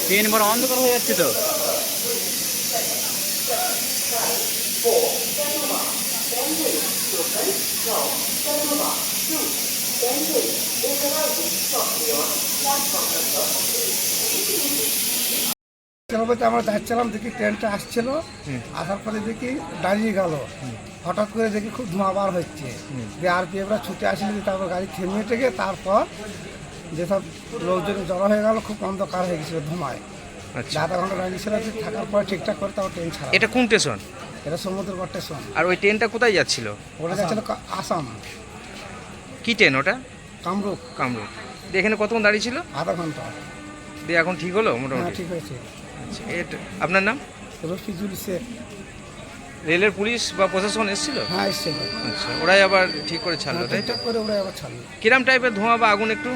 Train বড় অন্ধকার হয়ে যাচ্ছে তো। আমরা যাচ্ছিলাম, দেখি ট্রেনটা আসছিল, আসার পরে দেখি দাঁড়িয়ে গেল। হঠাৎ করে দেখি খুব ধোঁয়া বার হচ্ছে, দিয়ে আরপিএফরা ছুটে আসলে তারপর গাড়ি থেমে থেকে তারপর যেসব লোকজন জড়ো হয়ে গেল, খুব অন্ধকার হয়ে গেছিল ধোঁয়ায়। আচ্ছা, আধা ঘন্টা দাঁড়িয়েছিল, থাকার পরে ঠিকঠাক করে তারপর ট্রেন ছাড়া। এটা কোন স্টেশন? এটা সমুদ্রগড় স্টেশন। আর ওই ট্রেনটা কোথায় যাচ্ছিল? ওটা যাচ্ছিল আসাম। কি ট্রেন ওটা? কামরূপ। কামরূপ। দিয়ে এখানে কতক্ষণ দাঁড়িয়ে ছিল? আধা ঘন্টা। দিয়ে এখন ঠিক হলো মোটামুটি? হ্যাঁ, ঠিক হয়েছে। আচ্ছা, আপনার নাম? রফিজুল শেখ। রেলের পুলিশ বা প্রশাসন এসেছিল? হ্যাঁ, এসেছিল। আচ্ছা, ওরাই আবার ঠিক করে ছাড়লো, তাই তো? ঠিকঠাক করে ওরাই আবার ছাড়লো। কিরাম টাইপের ধোঁয়া বা আগুন একটু?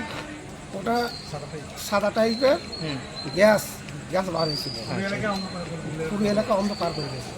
ওটা সাদা টাইপের গ্যাস বার হয়েছিল, পুরো এলাকা অন্ধকার করে দিয়েছে।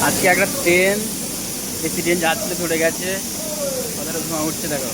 আজকে একটা ট্রেন, এসি ট্রেন যাচ্ছিল, চলে গেছে, কতটা ধোঁয়া উঠছে দেখো।